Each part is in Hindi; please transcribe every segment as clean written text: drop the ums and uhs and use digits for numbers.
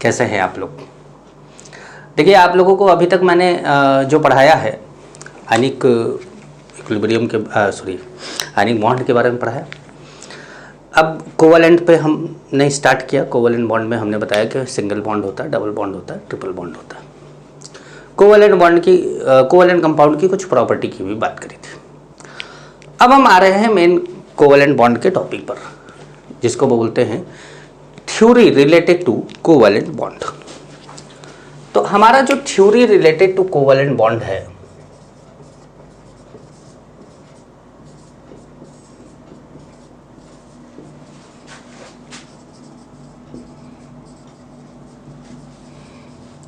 कैसे हैं आप लोग। देखिए, आप लोगों को अभी तक मैंने जो पढ़ाया है आयनिक इक्विलिब्रियम के आयनिक बॉन्ड के बारे में पढ़ाया। अब कोवेलेंट पे हमने स्टार्ट किया। कोवेलेंट बॉन्ड में हमने बताया कि सिंगल बॉन्ड होता है, डबल बॉन्ड होता है, ट्रिपल बॉन्ड होता है। कोवेलेंट बॉन्ड की कोवेलेंट कंपाउंड की कुछ प्रॉपर्टी की भी बात करी थी। अब हम आ रहे हैं मेन कोवेलेंट बॉन्ड के टॉपिक पर, जिसको बोलते हैं theory related to covalent bond. तो हमारा जो theory related to covalent bond है,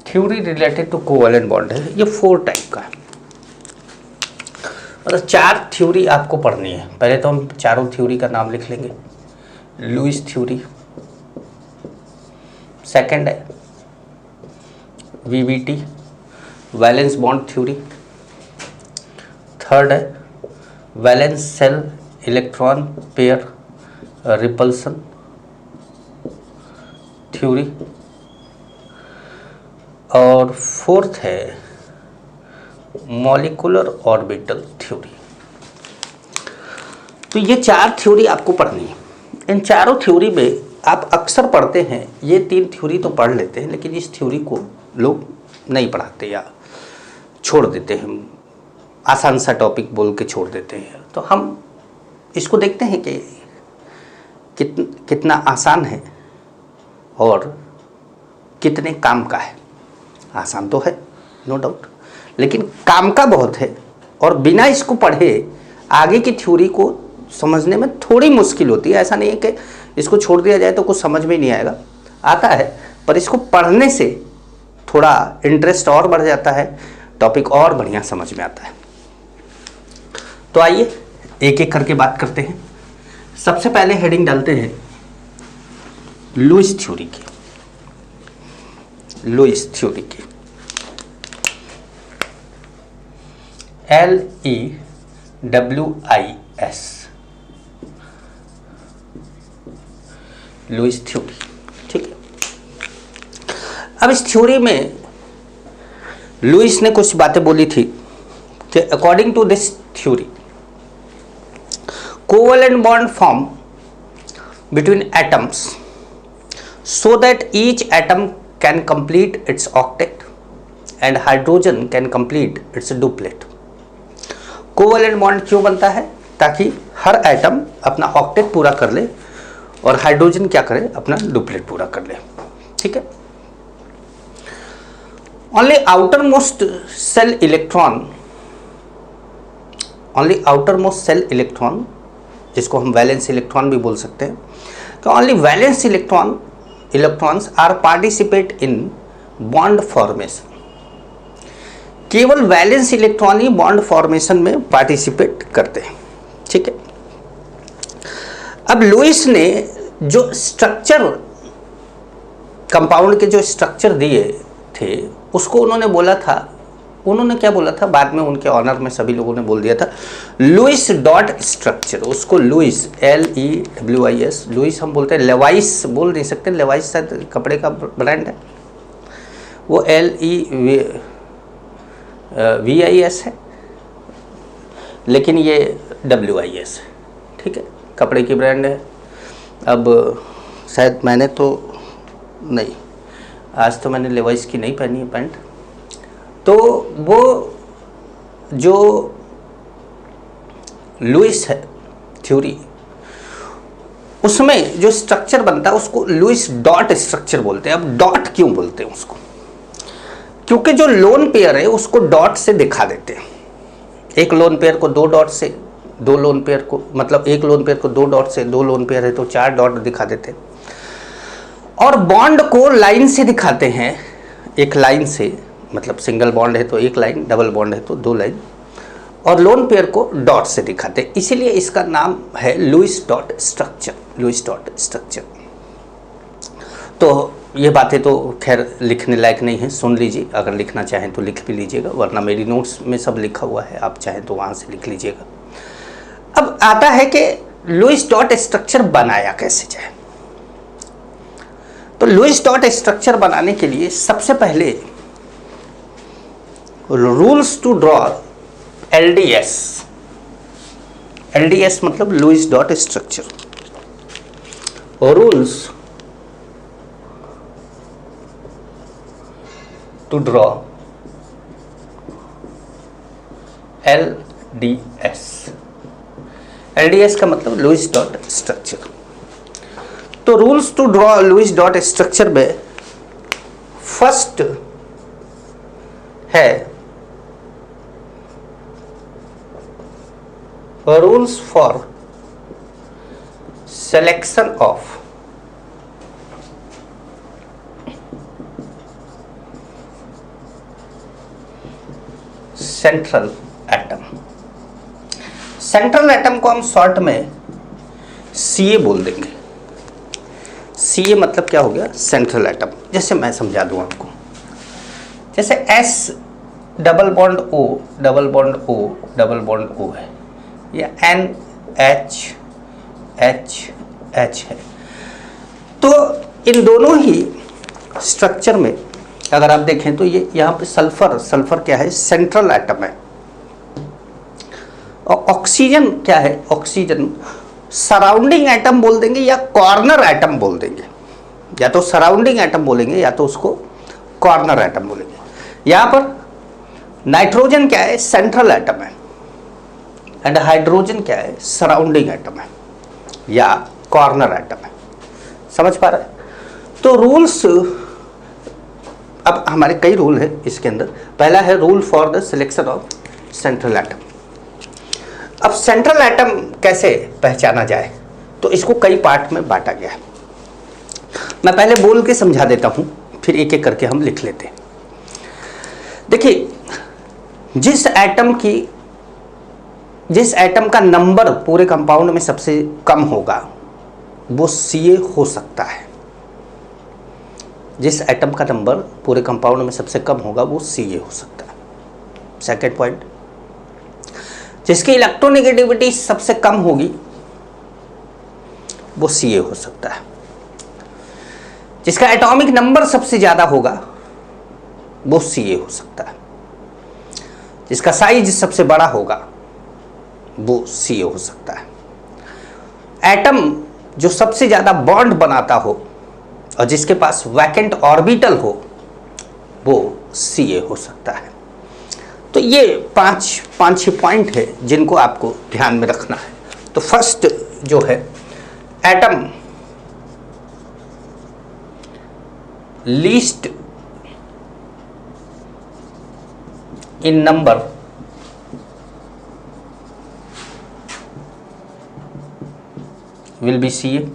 theory related to covalent bond है, ये 4 टाइप का है। मतलब 4 थ्योरी आपको पढ़नी है। पहले तो हम चारों थ्योरी का नाम लिख लेंगे। लुईस थ्योरी, सेकंड है VVT valence bond theory, third है valence shell electron pair repulsion theory, और फोर्थ है मॉलिक्यूलर ऑर्बिटल थ्योरी। तो ये 4 थ्योरी आपको पढ़नी है। इन चारों थ्योरी में आप अक्सर पढ़ते हैं, ये 3 थ्योरी तो पढ़ लेते हैं, लेकिन इस थ्योरी को लोग नहीं पढ़ाते या छोड़ देते हैं, आसान सा टॉपिक बोल के छोड़ देते हैं। तो हम इसको देखते हैं कि कितना आसान है और कितने काम का है। आसान तो है, नो डाउट, लेकिन काम का बहुत है, और बिना इसको पढ़े आगे की थ्योरी को समझने में थोड़ी मुश्किल होती है। ऐसा नहीं है कि इसको छोड़ दिया जाए तो कुछ समझ में नहीं आएगा, आता है, पर इसको पढ़ने से थोड़ा इंटरेस्ट और बढ़ जाता है, टॉपिक और बढ़िया समझ में आता है। तो आइए एक एक करके बात करते हैं। सबसे पहले हेडिंग डालते हैं लुईस थ्योरी की। लुईस थ्योरी की LEWIS, लुईस थ्योरी। ठीक है। अब इस थ्योरी में लुईस ने कुछ बातें बोली थी कि according to this theory covalent bond form between atoms so that each atom can complete its octet and hydrogen can complete its duplet। Covalent bond क्यों बनता है? ताकि हर एटम अपना ऑक्टेट पूरा कर ले और हाइड्रोजन क्या करे? अपना डुप्लेट पूरा कर ले। ठीक है। Only outermost shell electron, जिसको हम वैलेंस इलेक्ट्रॉन भी बोल सकते हैं, तो only valence electrons are participate in bond formation. केवल वैलेंस इलेक्ट्रॉन ही बॉन्ड फॉर्मेशन में पार्टिसिपेट करते हैं। ठीक है। अब लुईस ने जो स्ट्रक्चर, कंपाउंड के जो स्ट्रक्चर दिए थे, उसको उन्होंने बोला था, उन्होंने क्या बोला था, बाद में उनके ऑनर में सभी लोगों ने बोल दिया था लुईस डॉट स्ट्रक्चर। उसको लुईस LEWIS, लुईस हम बोलते हैं, लेवाइस बोल नहीं सकते, लेवाइस शायद कपड़े का ब्रांड है, वो LEVIS है, लेकिन ये WIS है। ठीक है, कपड़े की ब्रांड है। अब शायद मैंने तो नहीं, आज तो मैंने लेवाइस की नहीं पहनी है पैंट। तो वो जो लुईस है थ्योरी, उसमें जो स्ट्रक्चर बनता है उसको लुईस डॉट स्ट्रक्चर बोलते हैं। अब डॉट क्यों बोलते हैं उसको? क्योंकि जो लोन पेयर है उसको डॉट से दिखा देते हैं। एक लोन पेयर को 2 डॉट से, 2 लोन पेयर को, मतलब एक लोन पेयर को 2 डॉट से, 2 लोन पेयर है तो 4 डॉट दिखा देते हैं। और बॉन्ड को लाइन से दिखाते हैं, एक लाइन से, मतलब सिंगल बॉन्ड है तो एक लाइन, डबल बॉन्ड है तो 2 लाइन, और लोन पेयर को डॉट से दिखाते हैं। इसीलिए इसका नाम है Lewis dot structure, Lewis dot structure. तो ये बातें तो खैर लिखने लायक नहीं है, सुन लीजिए, अगर लिखना चाहें तो लिख भी लीजिएगा, वरना मेरी नोट्स में सब लिखा हुआ है, आप चाहें तो वहाँ से लिख लीजिएगा। अब आता है कि लुईस डॉट स्ट्रक्चर बनाया कैसे जाए। तो लुईस डॉट स्ट्रक्चर बनाने के लिए सबसे पहले rules to draw LDS, LDS मतलब Lewis dot structure, rules to draw LDS, LDS का मतलब लुईस डॉट स्ट्रक्चर। तो rules to draw Lewis dot structure में फर्स्ट है rules for selection of central atom. Central atom को हम शॉर्ट में सीए बोल देंगे। सीए मतलब क्या हो गया? Central atom. जैसे मैं समझा दूं आपको, जैसे S double bond O double bond O double bond O है, या एन एच एच एच है। तो इन दोनों ही स्ट्रक्चर में अगर आप देखें तो ये यहाँ पे सल्फर, सल्फर क्या है? सेंट्रल एटम है। और ऑक्सीजन क्या है? ऑक्सीजन सराउंडिंग एटम बोल देंगे या कॉर्नर एटम बोल देंगे, या तो सराउंडिंग एटम बोलेंगे या तो उसको कॉर्नर एटम बोलेंगे। यहाँ पर नाइट्रोजन क्या है? सेंट्रल एटम है, एंड हाइड्रोजन क्या है? सराउंडिंग एटम है या कॉर्नर एटम है। समझ पा रहे हैं? तो रूल्स, अब हमारे कई रूल है इसके अंदर। पहला है rule for the selection of central atom. अब सेंट्रल एटम कैसे पहचाना जाए, तो इसको कई पार्ट में बांटा गया है। मैं पहले बोल के समझा देता हूं, फिर एक एक करके हम लिख लेते हैं। देखिए, जिस एटम का नंबर पूरे कंपाउंड में सबसे कम होगा वो सीए हो सकता है। जिस एटम का नंबर पूरे कंपाउंड में सबसे कम होगा वो सीए हो सकता है। सेकेंड पॉइंट, जिसकी इलेक्ट्रोनेगेटिविटी सबसे कम होगी वो सीए हो सकता है। जिसका एटॉमिक नंबर सबसे ज्यादा होगा वो सीए हो सकता है। जिसका साइज सबसे बड़ा होगा वो सीए हो सकता है। एटम जो सबसे ज्यादा बॉन्ड बनाता हो और जिसके पास वैकेंट ऑर्बिटल हो वो सीए हो सकता है। तो ये पांच छह पॉइंट है जिनको आपको ध्यान में रखना है। तो फर्स्ट जो है, atom least in number will be CA.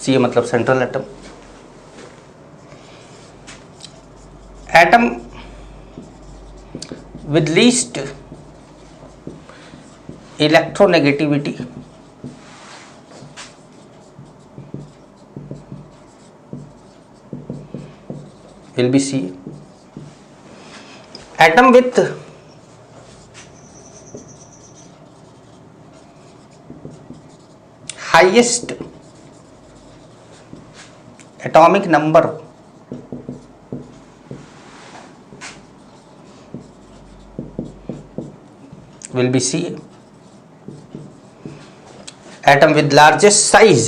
CA मतलब central atom. Atom with least electronegativity will be C. Atom with highest atomic number will be C. Atom with largest size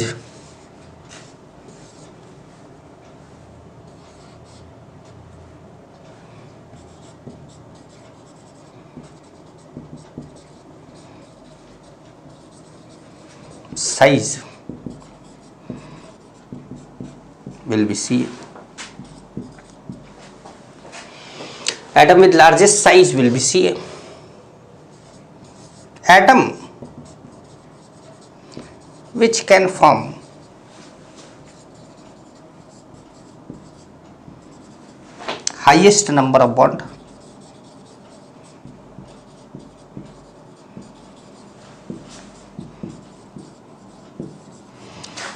will be C. Atom with largest size will be Ca. Atom which can form highest number of bond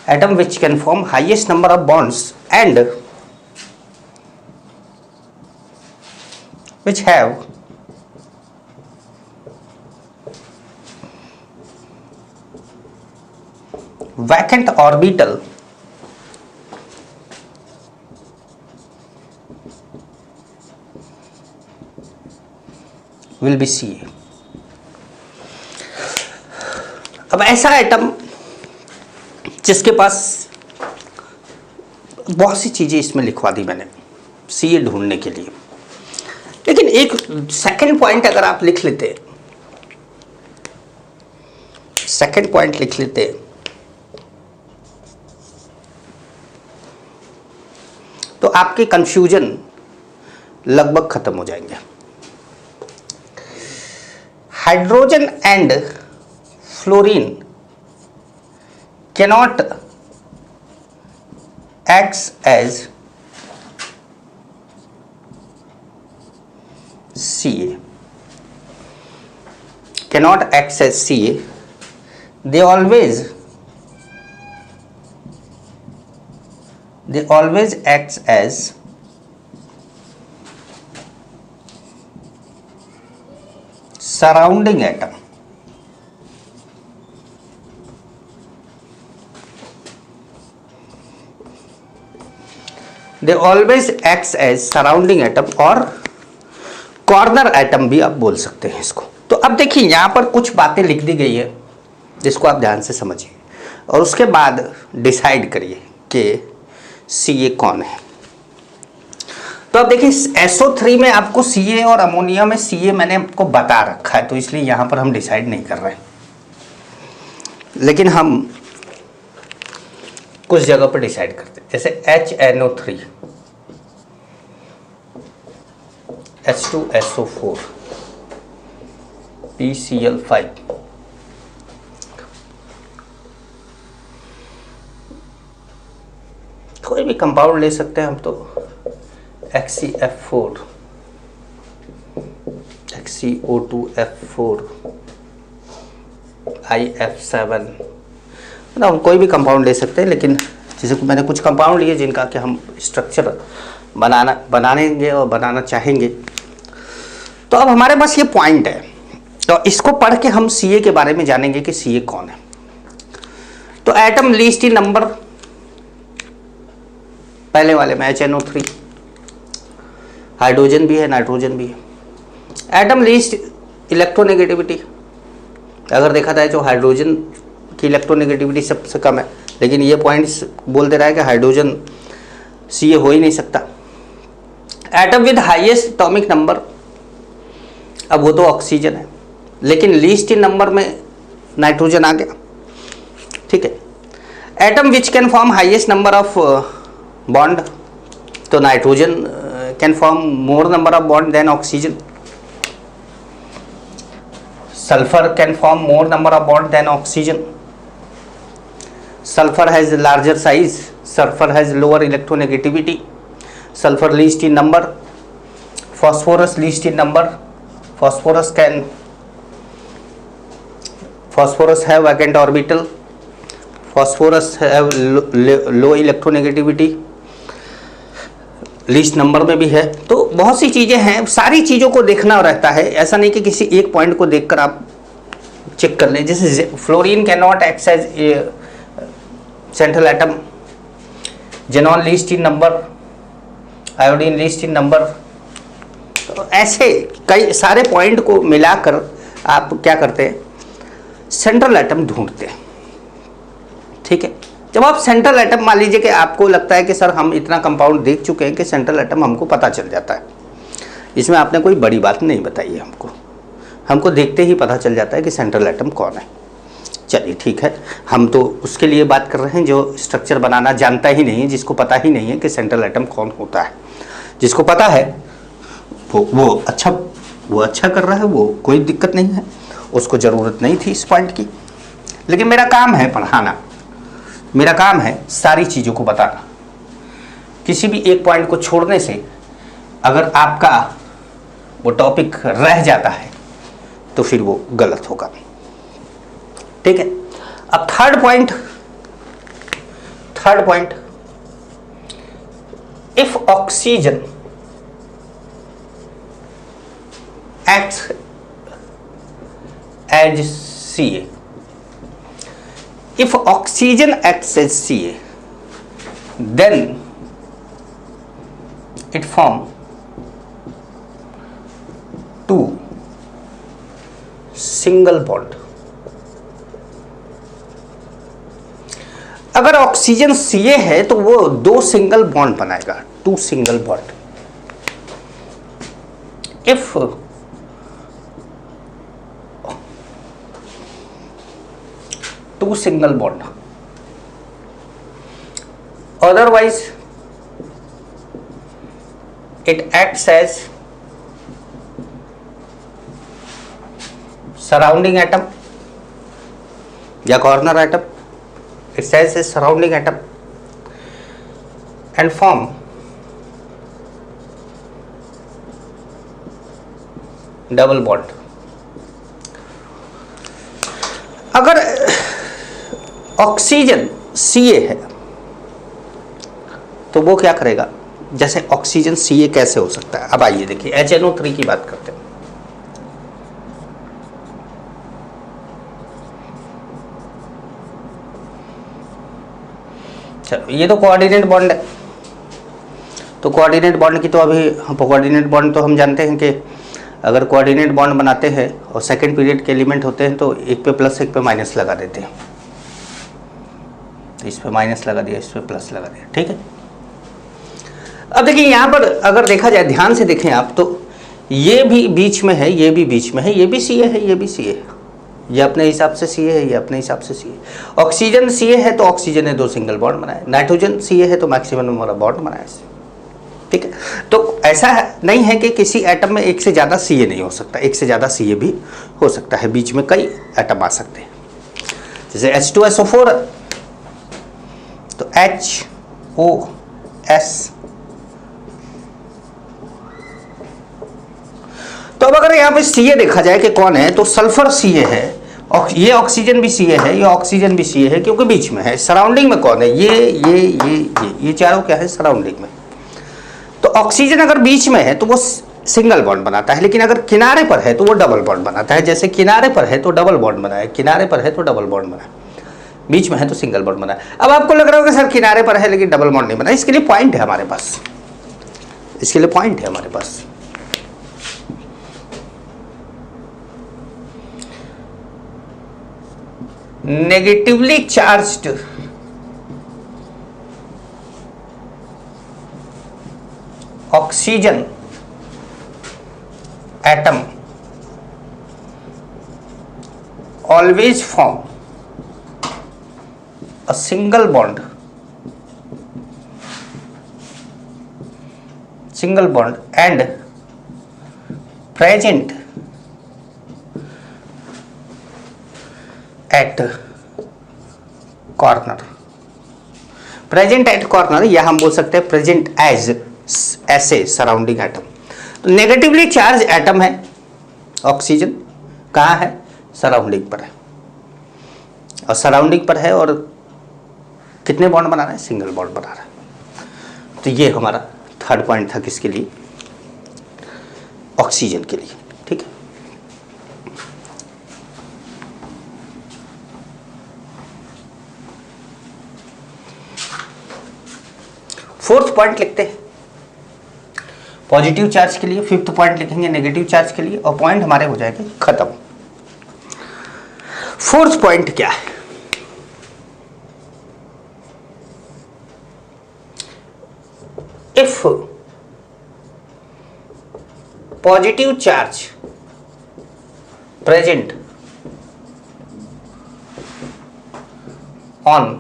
atom which can form highest number of bonds and which have vacant orbital will be Ca। अब ऐसा एटम जिसके पास बहुत सी चीजें इसमें लिखवा दी मैंने Ca ढूंढने के लिए, लेकिन एक सेकंड पॉइंट अगर आप लिख लेते, सेकंड पॉइंट लिख लेते, तो आपके कंफ्यूजन लगभग खत्म हो जाएंगे। Hydrogen and fluorine cannot act as Ca, cannot act as Ca, they always acts as surrounding atom। They always acts as surrounding atom और कॉर्नर एटम भी आप बोल सकते हैं इसको। तो अब देखिए यहाँ पर कुछ बातें लिख दी गई है जिसको आप ध्यान से समझिए और उसके बाद डिसाइड करिए कि Ca कौन है। तो अब देखिए SO3 में आपको Ca और अमोनिया में Ca मैंने आपको बता रखा है, तो इसलिए यहाँ पर हम डिसाइड नहीं कर रहे हैं, लेकिन हम कुछ जगह पर डिसाइड करते हैं, जैसे HNO3, H2SO4, PCl5, कोई भी कंपाउंड ले सकते हैं हम, तो XCF4, XCO2F4, IF7, मतलब हम कोई भी कंपाउंड ले सकते हैं, लेकिन जैसे कि मैंने कुछ कंपाउंड लिए जिनका कि हम स्ट्रक्चर बनाएंगे और बनाना चाहेंगे। तो अब हमारे पास ये पॉइंट है, तो इसको पढ़ के हम Ca के बारे में जानेंगे कि Ca कौन है। तो एटम लीस्ट इन नंबर, पहले वाले में HNO3, हाइड्रोजन भी है, नाइट्रोजन भी है। एटम लीस्ट इलेक्ट्रोनेगेटिविटी, अगर देखा जाए तो हाइड्रोजन की इलेक्ट्रोनेगेटिविटी सबसे कम है, लेकिन ये पॉइंट्स बोल दे रहा है कि हाइड्रोजन Ca हो ही नहीं सकता। Atom with highest atomic number, अब वो तो ऑक्सीजन है, लेकिन लीस्ट इन नंबर में नाइट्रोजन आ गया, ठीक है। Atom which can form highest number of bond, तो nitrogen can form more number of bond than oxygen. Sulfur can form more number of bond than oxygen. Sulfur has larger size, sulfur has lower electronegativity, sulfur least in number, phosphorus least in number, phosphorus have vacant orbital, phosphorus have low electronegativity, least number में भी है। तो बहुत सी चीज़ें हैं, सारी चीज़ों को देखना रहता है, ऐसा नहीं कि किसी एक पॉइंट को देखकर आप चेक कर लें। जैसे fluorine can not act as central atom, xenon least in number, iodine least in number. तो ऐसे कई सारे पॉइंट को मिलाकर आप क्या करते हैं, सेंट्रल एटम ढूंढते हैं, ठीक है। जब आप सेंट्रल एटम, मान लीजिए कि आपको लगता है कि सर हम इतना कंपाउंड देख चुके हैं कि सेंट्रल एटम हमको पता चल जाता है, इसमें आपने कोई बड़ी बात नहीं बताई है हमको देखते ही पता चल जाता है कि सेंट्रल एटम कौन है। चलिए ठीक है, हम तो उसके लिए बात कर रहे हैं जो स्ट्रक्चर बनाना जानता ही नहीं है, जिसको पता ही नहीं है कि सेंट्रल एटम कौन होता है। जिसको पता है वो अच्छा कर रहा है, वो कोई दिक्कत नहीं है, उसको ज़रूरत नहीं थी इस पॉइंट की। लेकिन मेरा काम है पढ़ाना, मेरा काम है सारी चीज़ों को बताना। किसी भी एक पॉइंट को छोड़ने से अगर आपका वो टॉपिक रह जाता है तो फिर वो गलत होगा, ठीक है। अब third point, if oxygen acts as Ca, if oxygen acts as Ca, then it form two single bond। अगर ऑक्सीजन Ca है तो वो दो सिंगल बॉन्ड बनाएगा, two single bond. If two single bond, otherwise it acts as surrounding atom या corner atom, it acts as surrounding atom and form double bond। अगर ऑक्सीजन Ca है तो वो क्या करेगा, जैसे ऑक्सीजन Ca कैसे हो सकता है, अब आइए देखिए HNO3 की बात करते हैं। चलो ये तो कोऑर्डिनेट बॉन्ड है, तो कोऑर्डिनेट बॉन्ड की तो अभी कोऑर्डिनेट बॉन्ड तो हम जानते हैं कि अगर कोऑर्डिनेट बॉन्ड बनाते हैं और सेकंड पीरियड के एलिमेंट होते हैं तो एक पे प्लस एक पे माइनस लगा देते हैं, तो इस पे माइनस लगा दिया, इस पे प्लस लगा दिया, ठीक है। अब देखिए यहाँ पर अगर देखा जाए, ध्यान से देखें आप, तो ये भी बीच में है, ये भी बीच में है, ये भी Ca है, ये भी Ca है, ये अपने हिसाब से Ca है, ये अपने हिसाब से Ca है। ऑक्सीजन Ca है तो ऑक्सीजन ने दो सिंगल बॉन्ड बनाए, नाइट्रोजन Ca है तो मैक्सिमम नंबर ऑफ बॉन्ड बनाए, ठीक है। तो ऐसा नहीं है कि किसी एटम में एक से ज़्यादा Ca नहीं हो सकता, एक से ज़्यादा Ca भी हो सकता है, बीच में कई एटम आ सकते हैं। जैसे H2SO4 तो HOS। तो अब अगर यहाँ पे Ca देखा जाए कि कौन है, तो सल्फर Ca है, ये ऑक्सीजन भी Ca है, ये ऑक्सीजन भी Ca है, क्योंकि बीच में है। सराउंडिंग में कौन है, ये चारों क्या है, सराउंडिंग में। तो ऑक्सीजन अगर बीच में है तो वो सिंगल बॉन्ड बनाता है, लेकिन अगर किनारे पर है तो वो डबल बॉन्ड बनाता है। जैसे किनारे पर है तो डबल बॉन्ड बनाए, किनारे पर है तो डबल बॉन्ड बनाए, बीच में है तो सिंगल बॉन्ड बनाए। अब आपको लग रहा होगा सर किनारे पर है लेकिन डबल बॉन्ड नहीं बना, इसके लिए पॉइंट है हमारे पास, इसके लिए पॉइंट है हमारे पास। Negatively charged oxygen atom always form a single bond and present at corner। Present at corner या हम बोल सकते हैं प्रेजेंट एज ऐसे सराउंडिंग एटम। तो नेगेटिवली चार्ज एटम है ऑक्सीजन, कहाँ है, सराउंडिंग पर है, और सराउंडिंग पर है और कितने बॉन्ड बना रहा है, सिंगल बॉन्ड बना रहा है। तो ये हमारा थर्ड पॉइंट था किसके लिए, ऑक्सीजन के लिए, ठीक है। फोर्थ पॉइंट लिखते हैं पॉजिटिव चार्ज के लिए, फिफ्थ पॉइंट लिखेंगे नेगेटिव चार्ज के लिए, और पॉइंट हमारे हो जाएंगे खत्म। फोर्थ पॉइंट क्या है, if positive charge present on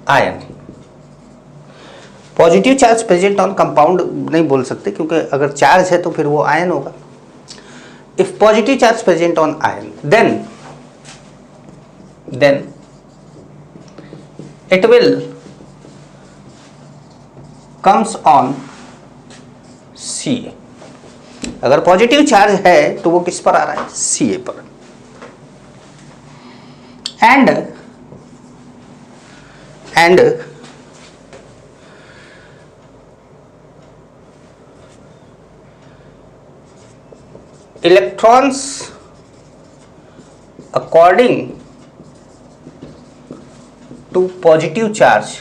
ion, positive charge present on compound नहीं बोल सकते क्योंकि अगर चार्ज है तो फिर वो आयन होगा। If positive charge present on ion then it will comes on Ca। अगर पॉजिटिव चार्ज है तो वो किस पर आ रहा है, Ca पर। And electrons according to positive charge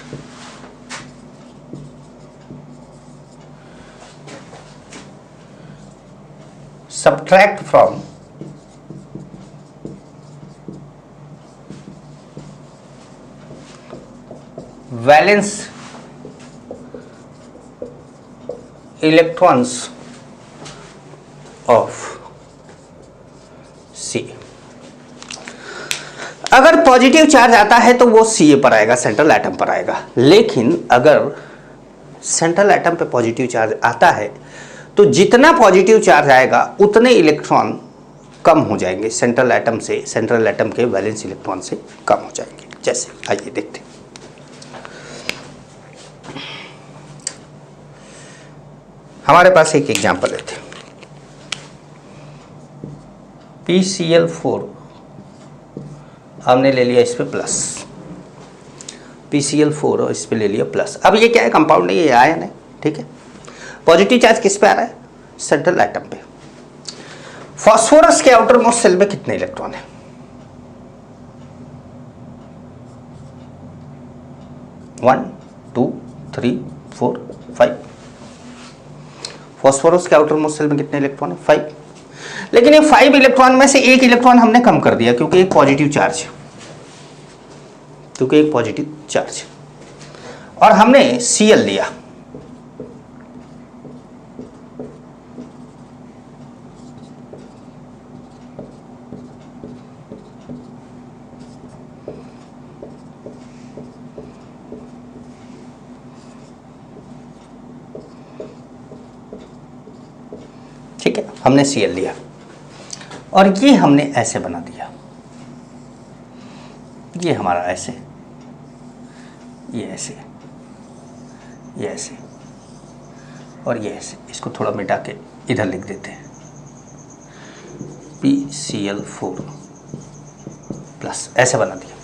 subtract from valence electrons of C। अगर पॉजिटिव चार्ज आता है तो वो Ca पर आएगा, सेंट्रल एटम पर आएगा। लेकिन अगर सेंट्रल एटम पे पॉजिटिव चार्ज आता है तो जितना पॉजिटिव चार्ज आएगा उतने इलेक्ट्रॉन कम हो जाएंगे सेंट्रल एटम से, सेंट्रल एटम के वैलेंस इलेक्ट्रॉन से कम हो जाएंगे। जैसे आइए देखते हैं, हमारे पास एक एग्जांपल लेते हैं। PCl4 हमने ले लिया इस पे प्लस, PCl4 और इस पे ले लिया प्लस। अब ये क्या है, कंपाउंड नहीं है, ये आयन है, ठीक है। पॉजिटिव चार्ज किस पे आ रहा है, सेंट्रल एटम पे। फास्फोरस के आउटर मोस्ट सेल में कितने इलेक्ट्रॉन है, 1 2 3 4 5। फास्फोरस के आउटर मोस्ट सेल में कितने इलेक्ट्रॉन है, 5। लेकिन ये 5 इलेक्ट्रॉन में से एक इलेक्ट्रॉन हमने कम कर दिया क्योंकि एक पॉजिटिव चार्ज, और हमने Cl लिया। ठीक है, हमने Cl लिया और ये हमने ऐसे बना दिया, ये हमारा ऐसे, ये ऐसे, ये ऐसे और ये ऐसे। इसको थोड़ा मिटा के इधर लिख देते हैं, PCl4 प्लस, ऐसे बना दिया।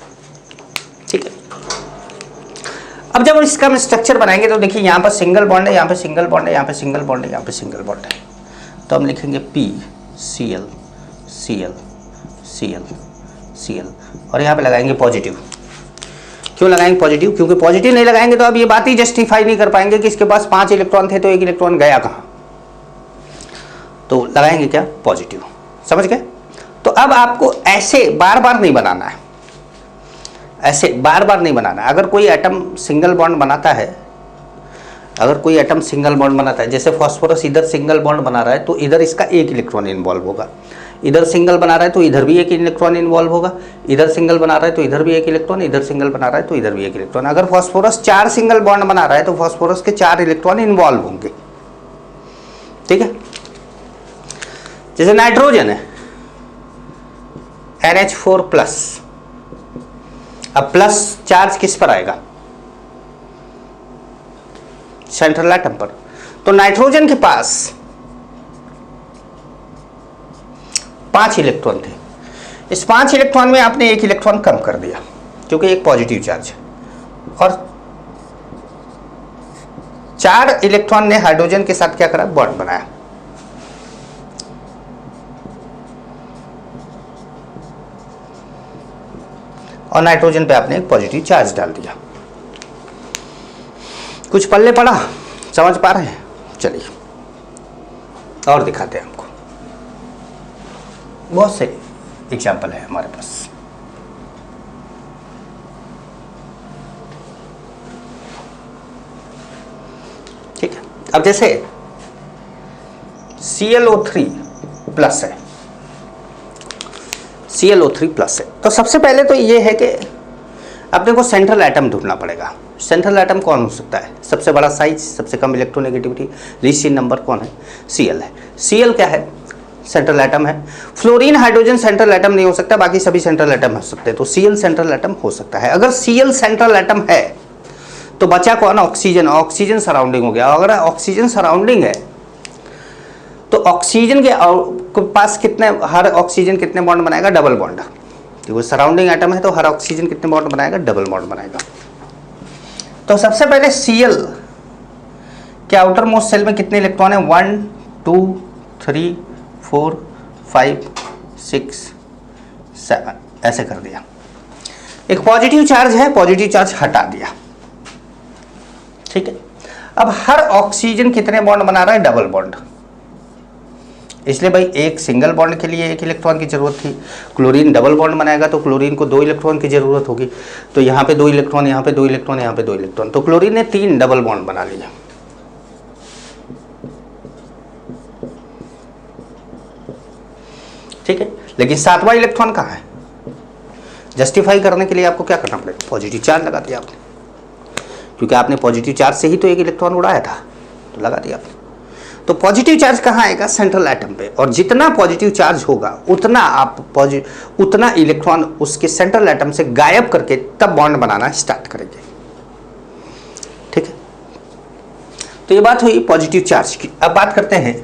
ठीक है, अब जब इसका हम स्ट्रक्चर बनाएंगे तो देखिए यहाँ पर सिंगल बॉन्ड है, यहाँ पे सिंगल बॉन्ड है, यहाँ पे सिंगल बॉन्ड है, यहाँ पे सिंगल बॉन्ड है। तो हम लिखेंगे PCl Cl Cl Cl और यहाँ पे लगाएंगे पॉजिटिव। क्यों लगाएंगे पॉजिटिव, क्योंकि पॉजिटिव नहीं लगाएंगे तो अब ये बात ही जस्टिफाई नहीं कर पाएंगे कि इसके पास 5 इलेक्ट्रॉन थे तो एक इलेक्ट्रॉन गया कहाँ। तो लगाएंगे क्या, पॉजिटिव। समझ गए। तो अब आपको ऐसे बार बार नहीं बनाना है, ऐसे बार बार नहीं बनाना है। अगर कोई एटम सिंगल बॉन्ड बनाता है, अगर कोई एटम सिंगल बॉन्ड बनाता है, जैसे फास्फोरस इधर सिंगल बॉन्ड बना रहा है तो इधर इसका एक इलेक्ट्रॉन इन्वॉल्व होगा, इधर सिंगल बना रहा है तो इधर भी एक इलेक्ट्रॉन इन्वॉल्व होगा, इधर सिंगल बना रहा है तो इधर भी एक इलेक्ट्रॉन, इधर सिंगल बना रहा है तो इधर भी एक इलेक्ट्रॉन। अगर फास्फोरस 4 सिंगल बॉन्ड बना रहा है तो फास्फोरस के 4 इलेक्ट्रॉन इन्वॉल्व होंगे। ठीक है, जैसे नाइट्रोजन है NH4 प्लस, अब प्लस चार्ज किस पर आएगा, सेंट्रल एटम पर। तो नाइट्रोजन के पास 5 इलेक्ट्रॉन थे, इस 5 इलेक्ट्रॉन में आपने एक इलेक्ट्रॉन कम कर दिया क्योंकि एक पॉजिटिव चार्ज है, और 4 इलेक्ट्रॉन ने हाइड्रोजन के साथ क्या करा, बॉन्ड बनाया। और नाइट्रोजन पे आपने एक पॉजिटिव चार्ज डाल दिया। कुछ पल्ले पड़ा, समझ पा रहे हैं। चलिए और दिखाते हैं हमको, बहुत से एग्जाम्पल है हमारे पास। ठीक है, अब जैसे ClO3 प्लस है, ClO3 प्लस है, तो सबसे पहले तो ये है कि अपने को सेंट्रल एटम ढूंढना पड़ेगा। सेंट्रल एटम कौन हो सकता है, सबसे बड़ा साइज, सबसे कम इलेक्ट्रोनेगेटिविटी, लीस्ट इन नंबर कौन है, Cl है। Cl क्या है, सेंट्रल एटम है। फ्लोरीन हाइड्रोजन सेंट्रल एटम नहीं हो सकता, बाकी सभी सेंट्रल एटम हो सकते हैं, तो Cl सेंट्रल एटम हो सकता है। अगर Cl सेंट्रल एटम है तो बचा कौन, ऑक्सीजन। ऑक्सीजन सराउंडिंग हो गया। अगर ऑक्सीजन सराउंडिंग है तो ऑक्सीजन के पास कितने, हर ऑक्सीजन कितने बॉन्ड बनाएगा, डबल बॉन्ड। क्योंकि सराउंडिंग एटम है तो हर ऑक्सीजन कितने बॉन्ड बनाएगा, डबल बॉन्ड बनाएगा। तो सबसे पहले Cl के आउटर मोस्ट सेल में कितने इलेक्ट्रॉन है, 1 2 3 4 5 6 7, ऐसे कर दिया। एक पॉजिटिव चार्ज है, पॉजिटिव चार्ज हटा दिया। ठीक है, अब हर ऑक्सीजन कितने बॉन्ड बना रहा है, डबल बॉन्ड। इसलिए भाई एक सिंगल बॉन्ड के लिए एक इलेक्ट्रॉन की ज़रूरत थी, क्लोरीन डबल बॉन्ड बनाएगा तो क्लोरीन को 2 इलेक्ट्रॉन की ज़रूरत होगी, तो यहाँ पे 2 इलेक्ट्रॉन, यहाँ पे 2 इलेक्ट्रॉन, यहाँ पे 2 इलेक्ट्रॉन, तो क्लोरीन ने 3 डबल बॉन्ड बना लिए। ठीक है, लेकिन 7वां इलेक्ट्रॉन कहाँ है? जस्टिफाई करने के लिए आपको क्या करना पड़ेगा? पॉजिटिव चार्ज लगा दिया आपने, क्योंकि आपने पॉजिटिव चार्ज से ही तो एक इलेक्ट्रॉन उड़ाया था, तो लगा दिया आपने। तो पॉजिटिव चार्ज कहाँ आएगा? सेंट्रल एटम पे, और जितना पॉजिटिव चार्ज होगा उतना इलेक्ट्रॉन उसके सेंट्रल एटम से गायब करके तब बॉन्ड बनाना स्टार्ट करेंगे। ठीक है, तो ये बात हुई पॉजिटिव चार्ज की। अब बात करते हैं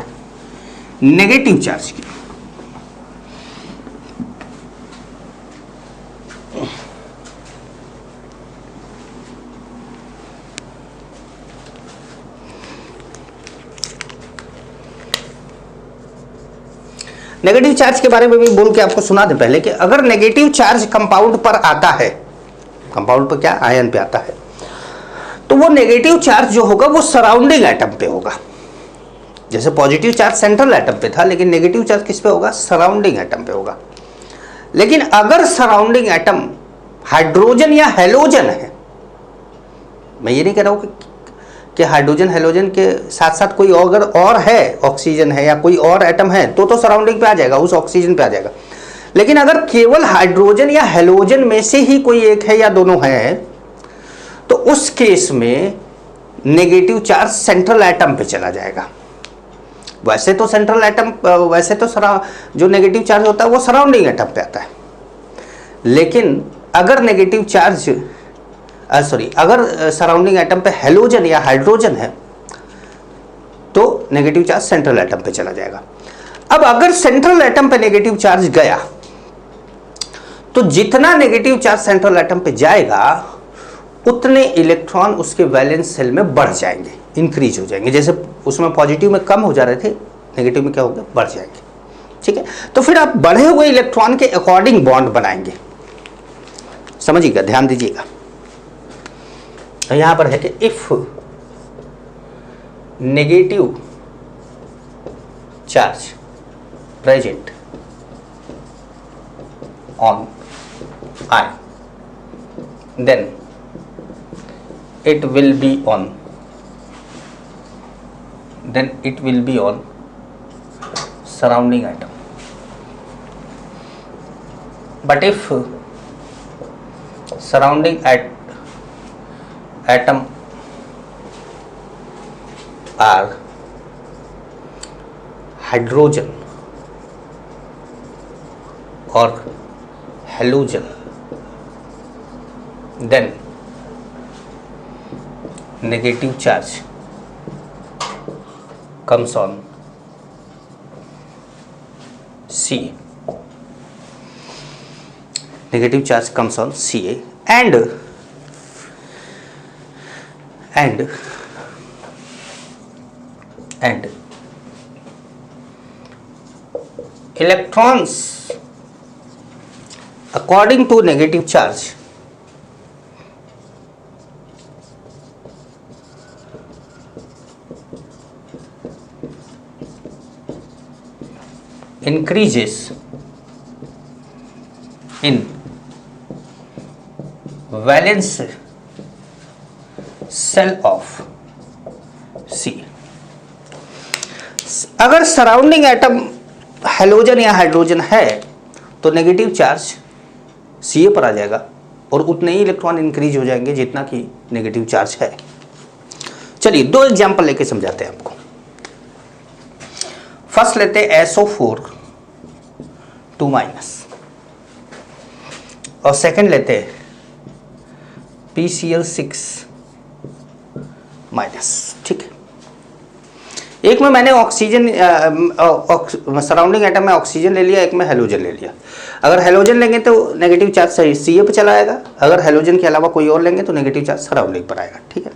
नेगेटिव चार्ज की। नेगेटिव चार्ज के बारे में भी बोल के आपको सुना दें पहले कि अगर नेगेटिव चार्ज कंपाउंड पर आता है, कंपाउंड पर क्या, आयन पे आता है, तो वो नेगेटिव चार्ज जो होगा वो सराउंडिंग एटम पे होगा। जैसे पॉजिटिव चार्ज सेंट्रल एटम पे था, लेकिन नेगेटिव चार्ज किस पे होगा? सराउंडिंग एटम पे होगा। लेकिन अगर सराउंडिंग एटम हाइड्रोजन या हेलोजन है, मैं ये नहीं कह रहा हूं कि हाइड्रोजन हेलोजन के साथ साथ कोई अगर और है, ऑक्सीजन है या कोई और एटम है, तो सराउंडिंग पे आ जाएगा, उस ऑक्सीजन पे आ जाएगा। लेकिन अगर केवल हाइड्रोजन या हेलोजन में से ही कोई एक है या दोनों है, तो उस केस में नेगेटिव चार्ज सेंट्रल एटम पे चला जाएगा। वैसे तो सेंट्रल एटम, वैसे तो जो नेगेटिव चार्ज होता है वो सराउंडिंग एटम पे आता है, लेकिन अगर नेगेटिव चार्ज अगर सराउंडिंग एटम पे हेलोजन या हाइड्रोजन है तो नेगेटिव चार्ज सेंट्रल एटम पे चला जाएगा। अब अगर सेंट्रल एटम पे नेगेटिव चार्ज गया तो जितना नेगेटिव चार्ज सेंट्रल एटम पे जाएगा उतने इलेक्ट्रॉन उसके वैलेंस सेल में बढ़ जाएंगे, इंक्रीज हो जाएंगे। जैसे उसमें पॉजिटिव में कम हो जा रहे थे, नेगेटिव में क्या होगा? बढ़ जाएंगे। ठीक है, तो फिर आप बढ़े हुए इलेक्ट्रॉन के अकॉर्डिंग बॉन्ड बनाएंगे। समझिएगा, ध्यान दीजिएगा। यहां पर है कि if negative charge present on ion then it will be on surrounding atom, but if surrounding atom are hydrogen or halogen, then negative charge comes on Ca. Negative charge comes on Ca and electrons according to negative charge increases in valence cell of C. अगर सराउंडिंग एटम हेलोजन या हाइड्रोजन है तो नेगेटिव चार्ज Ca पर आ जाएगा और उतने ही इलेक्ट्रॉन इंक्रीज हो जाएंगे जितना कि नेगेटिव चार्ज है। चलिए 2 एग्जांपल लेके समझाते हैं आपको। फर्स्ट लेते हैं SO4 2 माइनस और सेकंड लेते हैं PCl6 माइनस। ठीक है, एक में मैंने ऑक्सीजन सराउंडिंग एटम में ऑक्सीजन ले लिया, एक में हेलोजन ले लिया। अगर हेलोजन लेंगे तो नेगेटिव चार्ज सही Ca पे चला आएगा, अगर हेलोजन के अलावा कोई और लेंगे तो नेगेटिव चार्ज सराउंडिंग पर आएगा। ठीक है,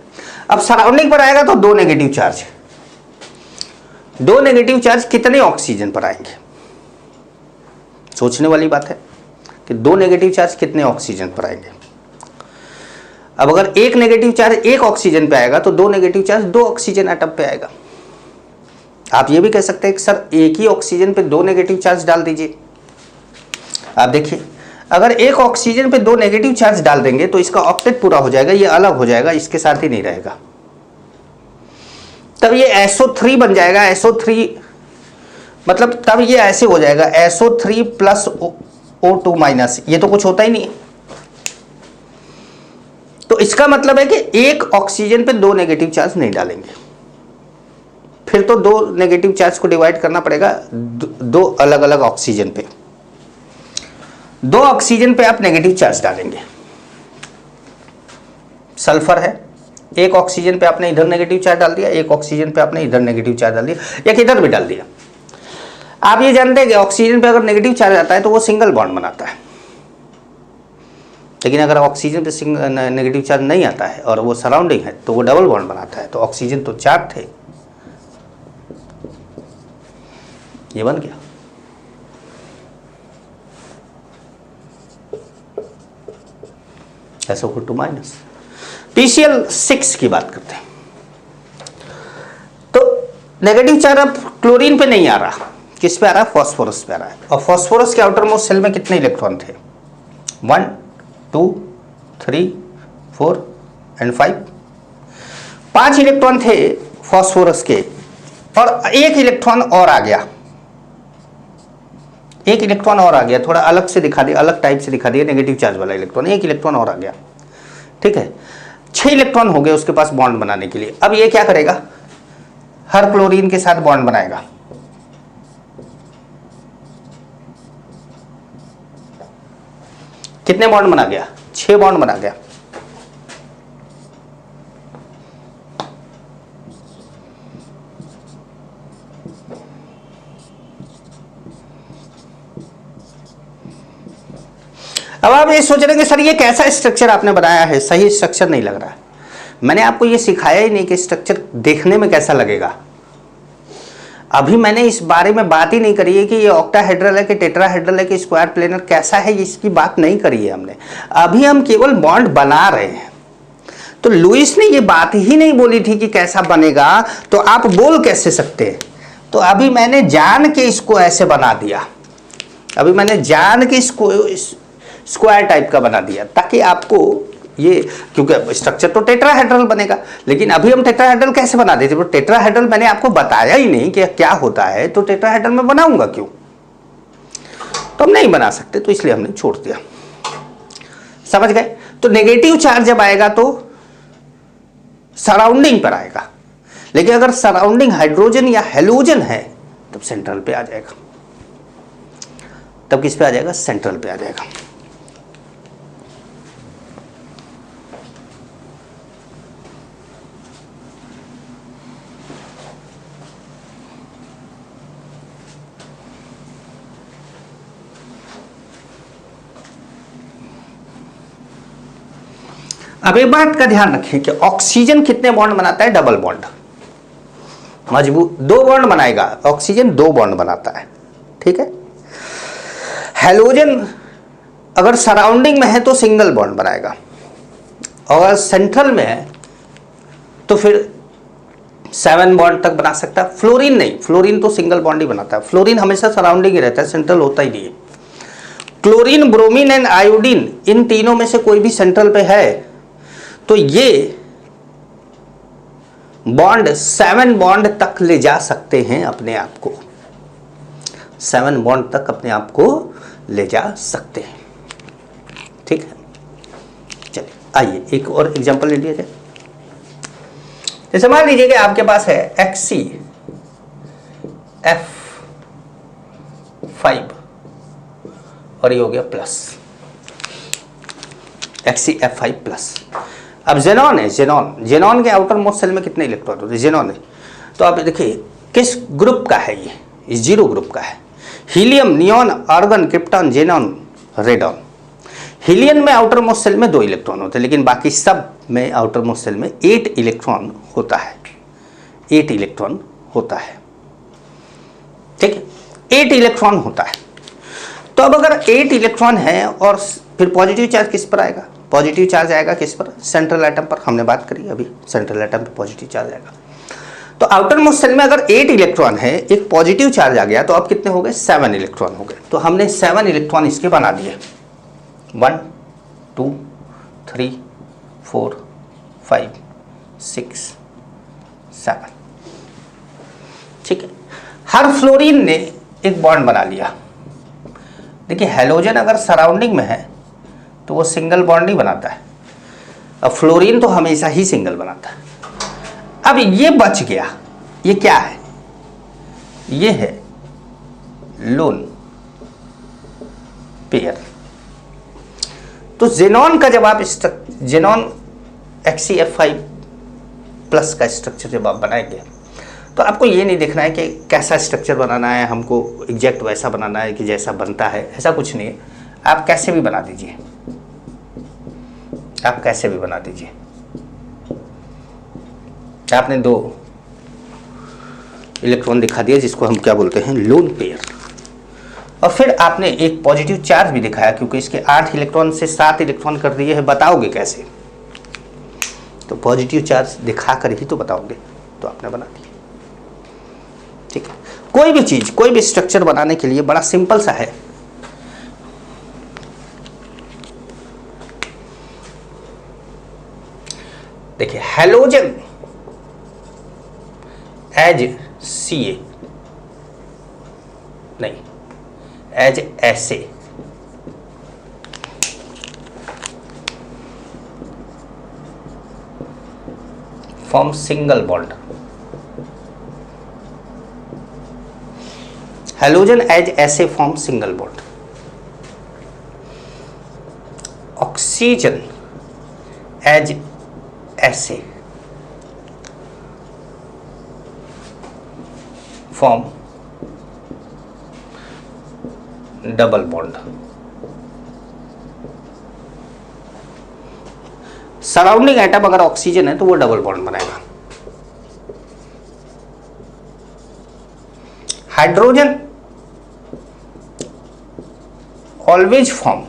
अब सराउंडिंग पर आएगा तो 2 नेगेटिव चार्ज, 2 नेगेटिव चार्ज कितने ऑक्सीजन पर आएंगे? सोचने वाली बात है कि 2 नेगेटिव चार्ज कितने ऑक्सीजन पर आएंगे। अब अगर 1 नेगेटिव चार्ज 1 ऑक्सीजन पे आएगा तो 2 नेगेटिव चार्ज 2 ऑक्सीजन एटम पे आएगा। आप ये भी कह सकते हैं कि सर एक ही ऑक्सीजन पे 2 नेगेटिव चार्ज डाल दीजिए। आप देखिए, अगर एक ऑक्सीजन पे 2 नेगेटिव चार्ज डाल देंगे तो इसका ऑक्टेट पूरा हो जाएगा, ये अलग हो जाएगा, इसके साथ ही नहीं रहेगा। तब ये SO3 बन जाएगा। SO3 मतलब तब ये ऐसे हो जाएगा SO3 प्लस O2 माइनस, ये तो कुछ होता ही नहीं है। तो इसका मतलब है कि एक ऑक्सीजन पे 2 नेगेटिव चार्ज नहीं डालेंगे, फिर तो 2 नेगेटिव चार्ज को डिवाइड करना पड़ेगा 2 अलग अलग ऑक्सीजन पे। 2 ऑक्सीजन पे आप नेगेटिव चार्ज डालेंगे। सल्फर है, एक ऑक्सीजन पे आपने इधर नेगेटिव चार्ज डाल दिया, एक ऑक्सीजन पे आपने इधर नेगेटिव चार्ज डाल दिया, या किधर भी डाल दिया। आप ये जानते हैं कि ऑक्सीजन पे अगर नेगेटिव चार्ज आता है तो वो सिंगल बॉन्ड बनाता है, लेकिन अगर ऑक्सीजन पे नेगेटिव चार्ज नहीं आता है और वो सराउंडिंग है तो वो डबल बॉन्ड बनाता है। तो ऑक्सीजन तो 4 थे, ये बन गया। SO2 minus. PCl6 की बात करते हैं तो नेगेटिव चार्ज अब क्लोरीन पे नहीं आ रहा, किस पे आ रहा है? फास्फोरस पे आ रहा है। और फास्फोरस के आउटर मोस्ट सेल में कितने इलेक्ट्रॉन थे? 1 2 3 4 एंड 5। 5 इलेक्ट्रॉन थे फास्फोरस के, और एक इलेक्ट्रॉन और आ गया, एक इलेक्ट्रॉन और आ गया, थोड़ा अलग से दिखा दिया, अलग टाइप से दिखा दिया, नेगेटिव चार्ज वाला इलेक्ट्रॉन, एक इलेक्ट्रॉन और आ गया। ठीक है, 6 इलेक्ट्रॉन हो गए उसके पास बॉन्ड बनाने के लिए। अब ये क्या करेगा? हर क्लोरीन के साथ बॉन्ड बनाएगा। कितने बॉन्ड बना गया? 6 बॉन्ड बना गया। अब आप ये सोच रहे हैं कि सर ये कैसा स्ट्रक्चर आपने बनाया है, सही स्ट्रक्चर नहीं लग रहा है। मैंने आपको ये सिखाया ही नहीं कि स्ट्रक्चर देखने में कैसा लगेगा। अभी मैंने इस बारे में बात ही नहीं करी है कि ये ऑक्टाहेड्रल है कि टेट्राहेड्रल है कि स्क्वायर प्लेनर कैसा है, इसकी बात नहीं करी है हमने। अभी हम केवल बॉन्ड बना रहे हैं। तो लुईस ने ये बात ही नहीं बोली थी कि कैसा बनेगा, तो आप बोल कैसे सकते हैं? तो अभी मैंने जान के इसको ऐसे बना दिया, अभी मैंने जान के इसको स्क्वायर टाइप का बना दिया, ताकि आपको ये, क्योंकि स्ट्रक्चर तो टेट्राहेड्रल बनेगा, लेकिन अभी हम टेट्राहेड्रल कैसे बना देते? तो टेट्राहेड्रल मैंने आपको बताया ही नहीं कि क्या होता है, तो टेट्राहेड्रल में बनाऊंगा क्यों? तो हम नहीं बना सकते, तो इसलिए हमने छोड़ दिया। समझ गए? तो नेगेटिव चार्ज जब आएगा तो सराउंडिंग पर आएगा, लेकिन अगर सराउंडिंग हाइड्रोजन या हेलोजन है तब सेंट्रल पे आ जाएगा। तब किस पे आ जाएगा? सेंट्रल पे आ जाएगा। अब एक बात का ध्यान रखें कि ऑक्सीजन कितने बॉन्ड बनाता है? डबल बॉन्ड, मजबूत 2 बॉन्ड बनाएगा। ऑक्सीजन 2 बॉन्ड बनाता है। ठीक है। हेलोजन अगर सराउंडिंग में है तो सिंगल बॉन्ड बनाएगा, और सेंट्रल में है तो फिर 7 बॉन्ड तक बना सकता है। फ्लोरीन नहीं, फ्लोरीन तो सिंगल बॉन्ड ही बनाता है। फ्लोरीन हमेशा सराउंडिंग ही रहता है, सेंट्रल होता ही नहीं है। क्लोरीन, ब्रोमीन एंड आयोडीन, इन तीनों में से कोई भी सेंट्रल पे है तो ये बॉन्ड 7 बॉन्ड तक ले जा सकते हैं अपने आप को, 7 बॉन्ड तक अपने आप को ले जा सकते हैं। ठीक है, चलिए आइए एक और एग्जांपल ले लिया जाए। जैसे मान लीजिए कि आपके पास है HCF5 और ये हो गया प्लस, HCF5 प्लस। अब जेनॉन है, जेनॉन के आउटर मोस्ट सेल में कितने इलेक्ट्रॉन होते हैं? जेनॉन है तो आप देखिए किस ग्रुप का है ये? इस 0 ग्रुप का है। Helium, neon, argon, krypton, xenon, radon. Helium में आउटर मोस्ट सेल में 2 इलेक्ट्रॉन होते हैं, लेकिन बाकी सब में आउटर मोस्ट सेल में 8 इलेक्ट्रॉन होता है। 8 इलेक्ट्रॉन होता है। ठीक है, 8 इलेक्ट्रॉन होता है। तो अब अगर 8 इलेक्ट्रॉन है और फिर पॉजिटिव चार्ज किस पर आएगा? पॉजिटिव चार्ज आएगा किस पर? सेंट्रल एटम पर। हमने बात करी अभी, सेंट्रल एटम पर पॉजिटिव चार्ज आएगा। तो आउटर मोस्ट शेल में अगर 8 इलेक्ट्रॉन है, एक पॉजिटिव चार्ज आ गया, तो अब कितने हो गए? 7 इलेक्ट्रॉन हो गए। तो हमने 7 इलेक्ट्रॉन इसके बना दिए, 1 2 3 4 5 6 7। ठीक है, हर फ्लोरीन ने एक बॉन्ड बना लिया। देखिए हैलोजन अगर सराउंडिंग में है तो वो सिंगल बॉन्ड ही बनाता है, अब फ्लोरीन तो हमेशा ही सिंगल बनाता है। अब ये बच गया, ये क्या है? ये है लोन पेयर। तो जेनॉन का जब आप जेनॉन HCF5 प्लस का स्ट्रक्चर जब आप बनाएंगे तो आपको ये नहीं देखना है कि कैसा स्ट्रक्चर बनाना है, हमको एग्जैक्ट वैसा बनाना है कि जैसा बनता है, ऐसा कुछ नहीं है। आप कैसे भी बना दीजिए, आप कैसे भी बना दीजिए। आपने 2 इलेक्ट्रॉन दिखा दिया जिसको हम क्या बोलते हैं? Lone pair. और फिर आपने एक पॉजिटिव चार्ज भी दिखाया, क्योंकि इसके 8 इलेक्ट्रॉन से 7 इलेक्ट्रॉन कर दिए हैं। बताओगे कैसे? तो पॉजिटिव चार्ज दिखा कर ही तो बताओगे। तो आपने बना दिया। ठीक है, कोई भी चीज, कोई भी स्ट्रक्चर बनाने के लिए बड़ा सिंपल सा है। देखिए हैलोजन एज Ca नहीं, एज ऐसे form single bond. Halogen as ऐसे form single bond. Oxygen as ऐसे form double bond. Surrounding atom अगर ऑक्सीजन है तो वो डबल बॉन्ड बनाएगा। Hydrogen always form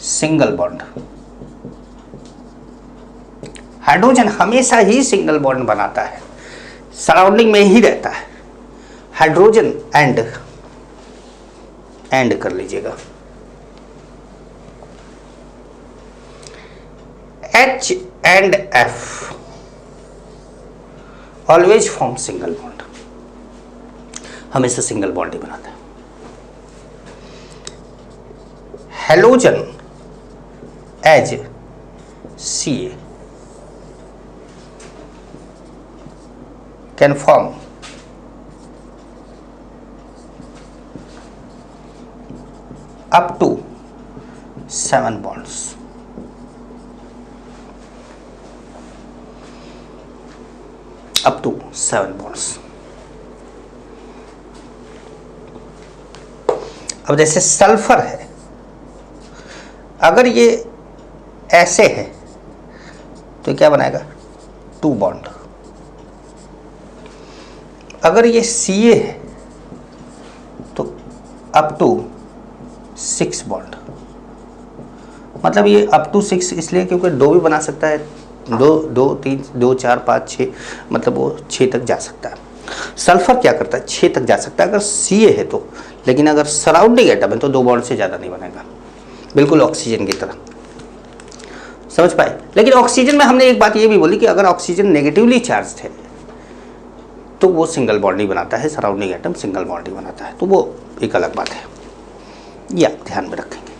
single bond. Hydrogen हमेशा ही सिंगल बॉन्ड बनाता है, सराउंडिंग में ही रहता है। हाइड्रोजन एंड कर लीजिएगा। H and F always form single bond, हमेशा सिंगल बॉन्ड ही बनाता है। Halogen as Ca can form up to 7 bonds. Up to 7 bonds. अब जैसे सल्फर है, अगर ये ऐसे है तो क्या बनाएगा? 2 बॉन्ड। अगर ये Ca है तो अप टू 6 बॉन्ड। मतलब ये अप टू 6 इसलिए क्योंकि 2 भी बना सकता है, 2 3 2 4 5 6, मतलब वो 6 तक जा सकता है। सल्फर क्या करता है? 6 तक जा सकता है अगर Ca है तो, लेकिन अगर सराउंडिंग एटम है तो 2 बॉन्ड से ज़्यादा नहीं बनेगा, बिल्कुल ऑक्सीजन की तरह। समझ पाए? लेकिन ऑक्सीजन में हमने एक बात ये भी बोली कि अगर ऑक्सीजन नेगेटिवली चार्ज है तो वो सिंगल बॉन्ड ही बनाता है, सराउंडिंग एटम सिंगल बॉन्ड ही बनाता है, तो वो एक अलग बात है। ये आप ध्यान में रखेंगे,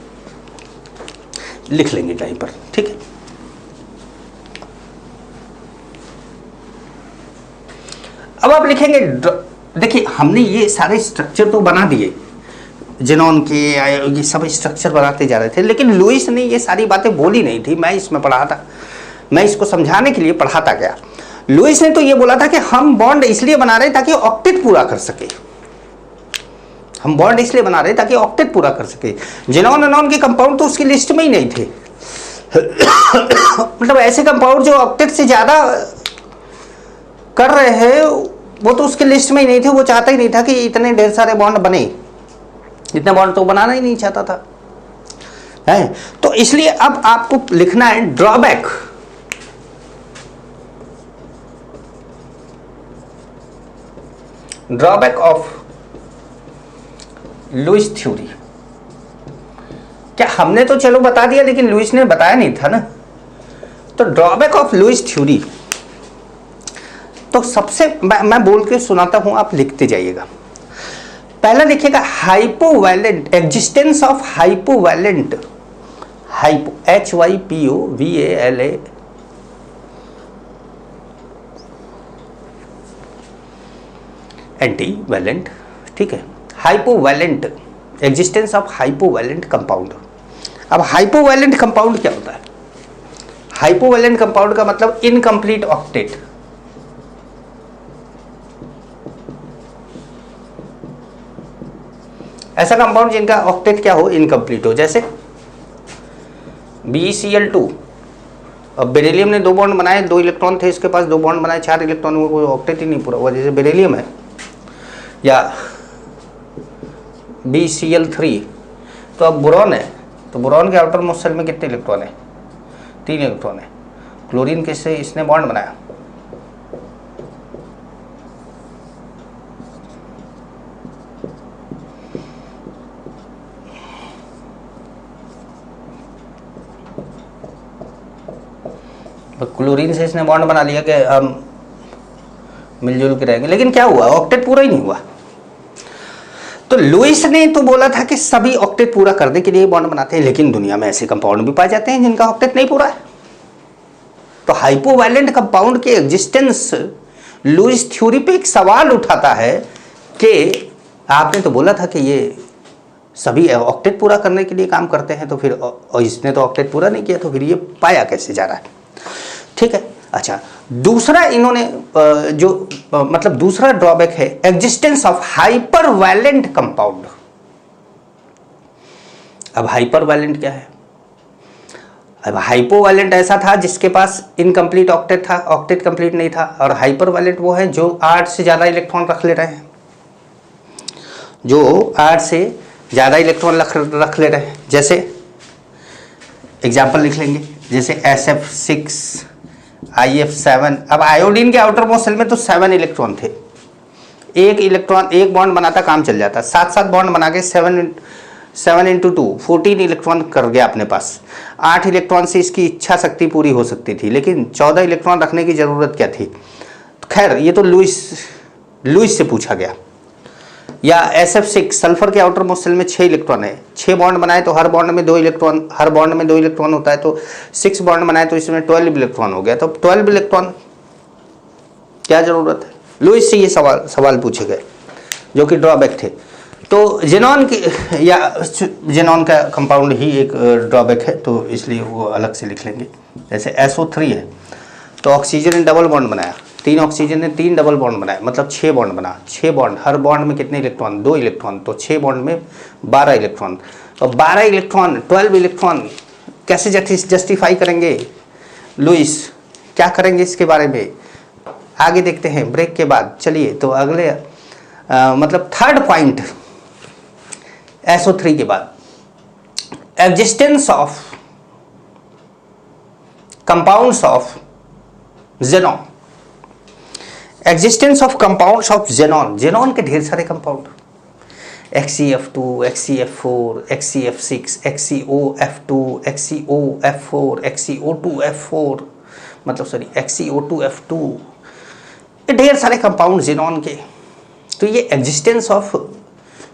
लिख लेंगे कहीं पर, ठीक है। अब आप लिखेंगे, देखिए हमने ये सारे स्ट्रक्चर तो बना दिए, जेनॉन के ये सब स्ट्रक्चर बनाते जा रहे थे, लेकिन लुईस ने ये सारी बातें बोली नहीं थी। मैं इसमें पढ़ा था, मैं इसको समझाने के लिए पढ़ाता गया। लुईस ने तो ये बोला था कि हम बॉन्ड इसलिए बना रहे ताकि ऑक्टेट पूरा कर सके, हम बॉन्ड इसलिए बना रहे ताकि ऑक्टेट पूरा कर सके। जेनॉन एनॉन के कंपाउंड तो उसकी लिस्ट में ही नहीं थे। मतलब ऐसे कंपाउंड जो ऑक्टेट से ज्यादा कर रहे हैं वो तो उसके लिस्ट में ही नहीं थे। वो चाहता ही नहीं था कि इतने ढेर सारे बॉन्ड बने, इतने बॉन्ड तो बनाना ही नहीं चाहता था, है। तो इसलिए अब आपको लिखना है drawback, drawback of Lewis theory, क्या हमने तो चलो बता दिया लेकिन लुईस ने बताया नहीं था ना। तो ड्रॉबैक ऑफ लुईस थ्योरी, तो सबसे मैं बोल के सुनाता हूं, आप लिखते जाइएगा। पहला देखिएगा hypovalent, existence of hypovalent, hypo HYPOVALA anti valent, ठीक है। Hypovalent, existence of hypovalent compound. अब हाइपोवैलेंट कंपाउंड क्या होता है? हाइपोवैलेंट कंपाउंड का मतलब इनकम्प्लीट ऑक्टेट। ऐसा कंपाउंड जिनका ऑक्टेट क्या हो, इनकम्प्लीट हो, जैसे BeCl2। अब बेरिलियम ने 2 बॉन्ड बनाए, 2 इलेक्ट्रॉन थे इसके पास, 2 बॉन्ड बनाए, 4 इलेक्ट्रॉन में कोई ऑक्टेट ही नहीं पूरा हुआ, जैसे बेरिलियम है। या BeCl3, तो अब बोरॉन है, तो बोरॉन के आउटर मोस्ट सेल में कितने इलेक्ट्रॉन है? 3 इलेक्ट्रॉन है। क्लोरीन किससे इसने बॉन्ड बनाया? क्लोरीन से इसने बॉन्ड बना लिया कि हम मिलजुल के रहेंगे, लेकिन क्या हुआ? ऑक्टेट पूरा ही नहीं हुआ। तो लुईस ने तो बोला था कि सभी ऑक्टेट पूरा करने के लिए बॉन्ड बनाते हैं, लेकिन दुनिया में ऐसे कंपाउंड भी पाए जाते हैं जिनका ऑक्टेट नहीं पूरा है। तो हाइपोवैलेंट कंपाउंड के एग्जिस्टेंस लुईस थ्योरी पे एक सवाल उठाता है कि आपने तो बोला था कि ये सभी ऑक्टेट पूरा करने के लिए काम करते हैं, तो फिर और इसने तो ऑक्टेट पूरा नहीं किया, तो फिर ये पाया कैसे जा रहा है? ठीक है। अच्छा, दूसरा इन्होंने जो मतलब दूसरा ड्रॉबैक है एग्जिस्टेंस ऑफ हाइपरवैलेंट कंपाउंड। अब हाइपरवैलेंट क्या है? अब हाइपोवैलेंट ऐसा था जिसके पास इनकम्प्लीट ऑक्टेट था, ऑक्टेट कंप्लीट नहीं था, और हाइपरवैलेंट वो है जो 8 से ज़्यादा इलेक्ट्रॉन रख ले रहे हैं, जो 8 से ज़्यादा इलेक्ट्रॉन रख ले रहे हैं। जैसे एग्जाम्पल लिख लेंगे, जैसे SF6 IF7। अब आयोडीन के आउटर मोस्ट सेल में तो 7 इलेक्ट्रॉन थे, एक इलेक्ट्रॉन एक बॉन्ड बनाता काम चल जाता, 7 बॉन्ड बना के 7 × 2 14 इलेक्ट्रॉन कर गया अपने पास। 8 इलेक्ट्रॉन से इसकी इच्छा शक्ति पूरी हो सकती थी, लेकिन 14 इलेक्ट्रॉन रखने की ज़रूरत क्या थी? खैर ये तो लुईस से पूछा गया। या SF6 सल्फर के आउटर मोस्ट सेल में 6 इलेक्ट्रॉन है, 6 बॉन्ड बनाए तो हर बॉन्ड में 2 इलेक्ट्रॉन, हर बॉन्ड में 2 इलेक्ट्रॉन होता है, तो 6 बॉन्ड बनाए तो इसमें 12 इलेक्ट्रॉन हो गया। तो 12 इलेक्ट्रॉन क्या जरूरत है? लुईस से ये सवाल पूछे गए जो कि ड्रॉबैक थे। तो जेनॉन की या जेनॉन का कंपाउंड ही एक ड्रॉबैक है, तो इसलिए वो अलग से लिख लेंगे। जैसे SO3 है, तो ऑक्सीजन ने डबल बॉन्ड बनाया, 3 ऑक्सीजन ने 3 डबल बॉन्ड बनाए, मतलब 6 बॉन्ड बना। 6 बॉन्ड, हर बॉन्ड में कितने इलेक्ट्रॉन? 2 इलेक्ट्रॉन, तो 6 बॉन्ड में 12 इलेक्ट्रॉन। और 12 इलेक्ट्रॉन 12 इलेक्ट्रॉन कैसे जस्टिफाई करेंगे लुईस? क्या करेंगे इसके बारे में आगे देखते हैं ब्रेक के बाद। चलिए, तो अगले मतलब थर्ड पॉइंट SO3 के बाद, existence of compounds of xenon. Existence of compounds of xenon, xenon के ढेर सारे compound, XeF2, XeF4, XeF6, XeOF2, XeOF4, XeO2F4, मतलब सॉरी XeO2F2, ये ढेर सारे कंपाउंड जेनॉन के। तो ये एग्जिस्टेंस ऑफ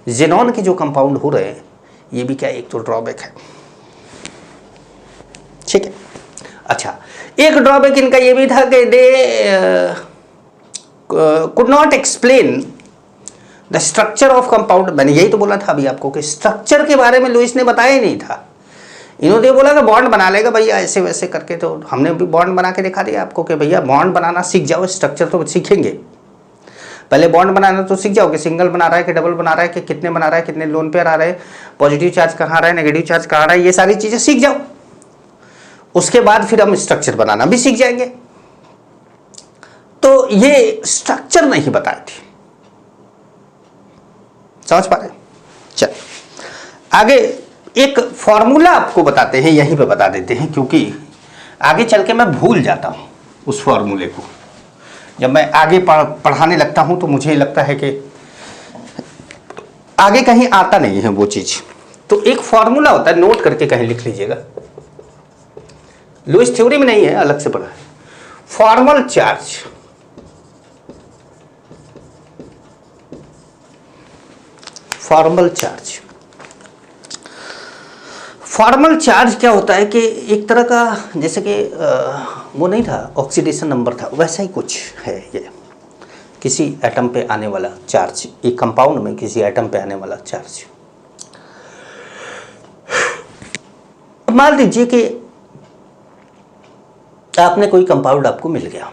जेनॉन के जो कंपाउंड हो रहे हैं, ये भी क्या एक तो ड्रॉबैक है। ठीक है। अच्छा, एक ड्रॉबैक इनका ये भी था कि दे could not explain the structure of compound। मैंने यही तो बोला था अभी आपको कि स्ट्रक्चर के बारे में लुईस ने बताया ही नहीं था। इन्होंने बोला कि बॉन्ड बना लेगा भैया ऐसे वैसे करके, तो हमने भी बॉन्ड बना के दिखा दिया आपको कि भैया बॉन्ड बनाना सीख जाओ, स्ट्रक्चर तो सीखेंगे। पहले बॉन्ड बनाना तो सीख जाओ कि सिंगल बना रहा है कि डबल बना रहा है, कि कितने बना रहा है, कितने लोन पेयर आ रहे हैं, पॉजिटिव चार्ज कहाँ आ रहा है, नेगेटिव चार्ज कहाँ आ रहा है, ये सारी चीज़ें सीख जाओ। उसके बाद फिर हम स्ट्रक्चर बनाना भी सीख जाएंगे। तो ये स्ट्रक्चर नहीं बताए थे, समझ पा रहे? चल आगे एक फॉर्मूला आपको बताते हैं, यहीं पे बता देते हैं, क्योंकि आगे चल के मैं भूल जाता हूं उस फॉर्मूले को। जब मैं आगे पढ़ाने लगता हूं तो मुझे लगता है कि आगे कहीं आता नहीं है वो चीज। तो एक फॉर्मूला होता है, नोट करके कहीं लिख लीजिएगा, लुईस थ्योरी में नहीं है, अलग से पढ़ा है। Formal charge, formal charge, formal charge क्या होता है कि एक तरह का जैसे कि वो नहीं था ऑक्सीडेशन नंबर था, वैसा ही कुछ है ये, किसी एटम पे आने वाला चार्ज, एक कंपाउंड में किसी एटम पे आने वाला चार्ज। मान लीजिए कि आपने कोई कंपाउंड आपको मिल गया,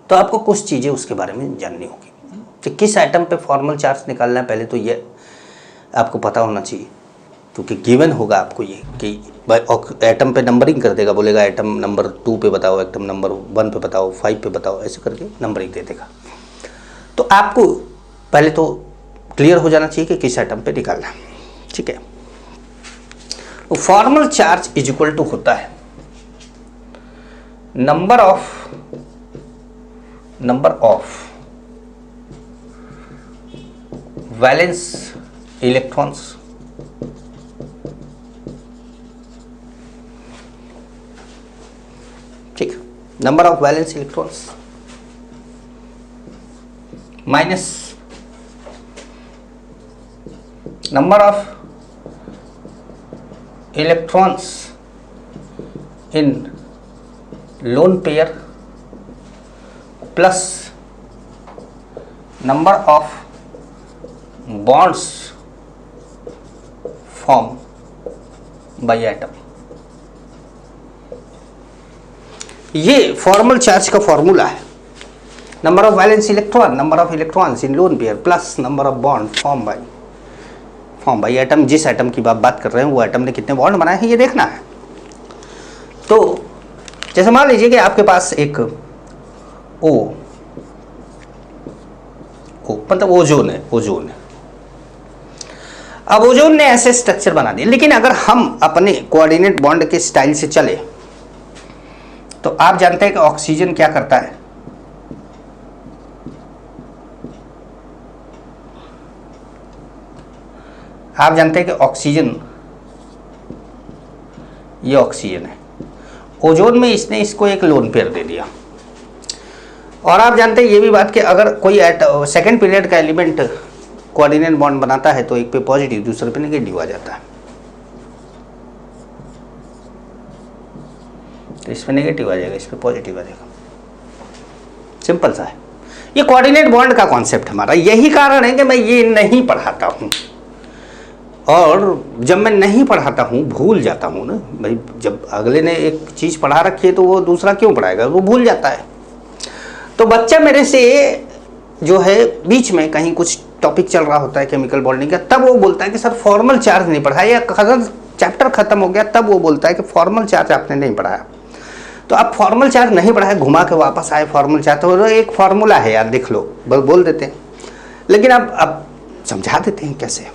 तो आपको कुछ चीज़ें उसके बारे में जाननी होगी कि किस एटम पे फॉर्मल चार्ज निकालना है। पहले तो ये आपको पता होना चाहिए, क्योंकि गिवन होगा आपको ये कि एटम पे नंबरिंग कर देगा, बोलेगा एटम नंबर 2 पे बताओ, एटम नंबर 1 पे बताओ, 5 पे बताओ, ऐसे करके नंबरिंग दे देगा। तो आपको पहले तो क्लियर हो जाना चाहिए कि किस एटम पे निकालना है, ठीक है। तो formal charge is equal to होता है नंबर ऑफ वैलेंस इलेक्ट्रॉन्स ठीक, number of valence electrons minus number of electrons in lone pair plus number of bonds form by atom. ये फॉर्मल चार्ज का फॉर्मूला है, number of valence electron, number of electrons in lone pair plus number of bond form by atom. जिस एटम की बात कर रहे हैं वो एटम ने कितने बॉन्ड बनाए हैं ये देखना है। तो जैसे मान लीजिए कि आपके पास एक ओ मतलब ओजोन है, अब ओजोन ने ऐसे स्ट्रक्चर बना दिए, लेकिन अगर हम अपने कोऑर्डिनेट बॉन्ड के स्टाइल से चले तो आप जानते हैं कि ऑक्सीजन क्या करता है, आप जानते हैं कि ऑक्सीजन, ये ऑक्सीजन है, ओजोन में इसने इसको एक लोन पेयर दे दिया। और आप जानते हैं ये भी बात कि अगर कोई सेकंड पीरियड का एलिमेंट कोऑर्डिनेट बॉन्ड बनाता है तो एक पे पॉजिटिव दूसरे पे नेगेटिव आ जाता है, तो इस पे नेगेटिव आ जाएगा, इस पे पॉजिटिव आ जाएगा, सिंपल सा है। ये कोऑर्डिनेट बॉन्ड का कॉन्सेप्ट हमारा, यही कारण है कि मैं ये नहीं पढ़ाता हूँ, और जब मैं नहीं पढ़ाता हूँ भूल जाता हूँ ना भाई। जब अगले ने एक चीज़ पढ़ा रखी है तो वो दूसरा क्यों पढ़ाएगा, वो भूल जाता है। तो बच्चा मेरे से जो है बीच में कहीं कुछ टॉपिक चल रहा होता है केमिकल बॉन्डिंग का, तब वो बोलता है कि सर फॉर्मल चार्ज नहीं पढ़ाया, या चैप्टर खत्म हो गया तब वो बोलता है कि फॉर्मल चार्ज आपने नहीं पढ़ाया। तो आप फॉर्मल चार्ज नहीं पढ़ाए, घुमा के वापस आए फॉर्मल चार्ज, तो एक फॉर्मूला है यार देख लो, बस बोल देते हैं, लेकिन अब समझा देते हैं कैसे,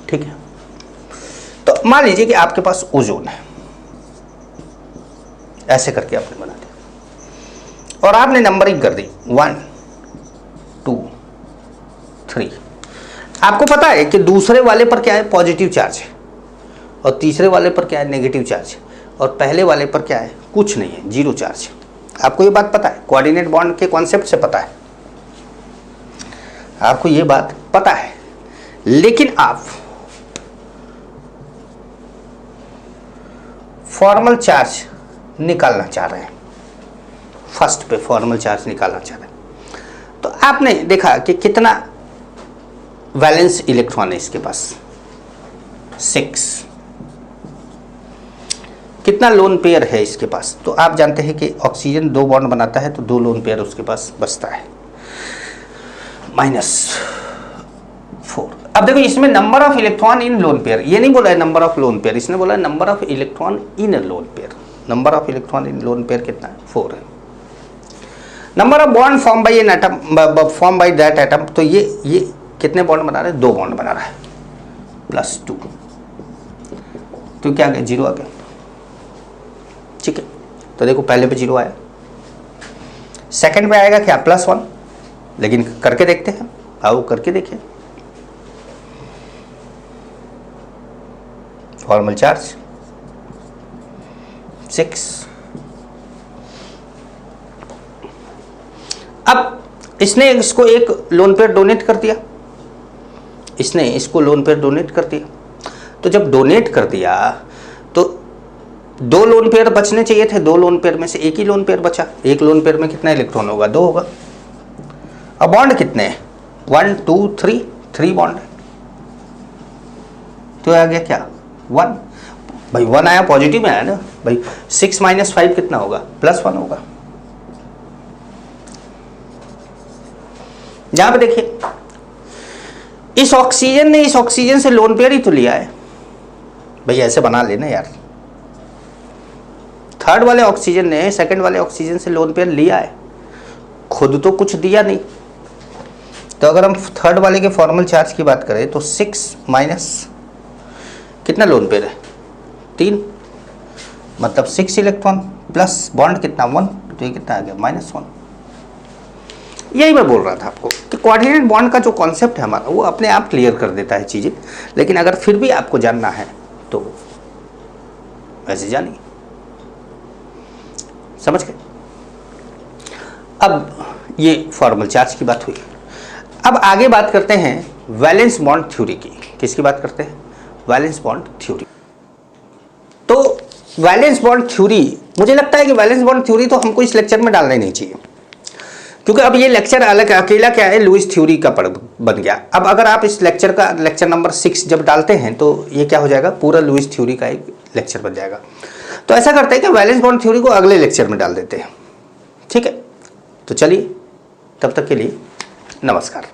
ठीक है। तो मान लीजिए कि आपके पास ओजोन है, ऐसे करके आपने बना दिया और आपने नंबरिंग कर दी 1 2 3। आपको पता है कि दूसरे वाले पर क्या है, पॉजिटिव चार्ज है, और तीसरे वाले पर क्या है, नेगेटिव चार्ज है, और पहले वाले पर क्या है, कुछ नहीं है, जीरो चार्ज है। आपको ये बात पता है, कोऑर्डिनेट बॉन्ड के कॉन्सेप्ट से पता है, आपको ये बात पता है। लेकिन आप फॉर्मल चार्ज निकालना चाह रहे हैं, फर्स्ट पे फॉर्मल चार्ज निकालना चाह रहे हैं, तो आपने देखा कि कितना वैलेंस इलेक्ट्रॉन है इसके पास, 6। कितना लोन पेयर है इसके पास, तो आप जानते हैं कि ऑक्सीजन 2 बॉन्ड बनाता है तो 2 लोन पेयर उसके पास बचता है, -4। अब देखो इसमें number of electron in lone pair, ये नहीं बोला है नंबर ऑफ लोन पेयर, इसने बोला है number of electron in lone pair. Number of electron in lone pair कितना है, 4 है। Number of bond form bye an atom, form by that atom, तो ये कितने बॉन्ड बना रहे हैं, 2 बॉन्ड बना रहा है, +2, तो क्या आ गया, 0 आ गया, ठीक है। तो देखो पहले पे 0 आया, सेकंड में आएगा क्या, +1, लेकिन करके देखते हैं, आओ करके देखिए। Formal charge 6। अब इसने इसको एक लोन पेयर डोनेट कर दिया, इसने इसको लोन पेयर डोनेट कर दिया। तो जब डोनेट कर दिया तो 2 लोन पेयर बचने चाहिए थे, 2 लोन पेयर में से एक ही लोन पेयर बचा। एक लोन पेयर में कितना इलेक्ट्रॉन होगा, 2 होगा। अब बॉन्ड कितने हैं, 1 2 3 बॉन्ड है, तो आ गया क्या, 1। भाई 1 आया, पॉजिटिव में आया ना भाई। 6 - 5 कितना होगा, +1 होगा। यहां पे देखिए, इस ऑक्सीजन ने इस ऑक्सीजन से लोन पेयर ही तो लिया है भाई, ऐसे बना लेना यार। थर्ड वाले ऑक्सीजन ने सेकंड वाले ऑक्सीजन से लोन पेयर लिया है, खुद तो कुछ दिया नहीं। तो अगर हम थर्ड वाले के फॉर्मल चार्ज की बात करें तो 6 माइनस कितना लोन पेयर है, 3, मतलब 6 इलेक्ट्रॉन प्लस बॉन्ड कितना, 1, तो ये कितना आ गया, -1। यही मैं बोल रहा था आपको कि कोऑर्डिनेट बॉन्ड का जो कॉन्सेप्ट है हमारा, वो अपने आप क्लियर कर देता है चीज़ें। लेकिन अगर फिर भी आपको जानना है तो वैसे जानिए, समझ गए। अब ये फॉर्मल चार्ज की बात हुई। अब आगे बात करते हैं वैलेंस बॉन्ड थ्योरी की। किसकी बात करते हैं, वैलेंस बॉन्ड थ्योरी। तो वैलेंस बॉन्ड थ्योरी, मुझे लगता है कि वैलेंस बॉन्ड थ्योरी तो हमको इस लेक्चर में डालना ही नहीं चाहिए, क्योंकि अब ये लेक्चर अलग अकेला क्या है, लुईस थ्योरी का बन गया। अब अगर आप इस लेक्चर का लेक्चर नंबर 6 जब डालते हैं तो ये क्या हो जाएगा, पूरा लुईस थ्योरी का एक लेक्चर बन जाएगा। तो ऐसा करते हैं कि वैलेंस बॉन्ड थ्योरी को अगले लेक्चर में डाल देते हैं, ठीक है। तो चलिए, तब तक के लिए नमस्कार।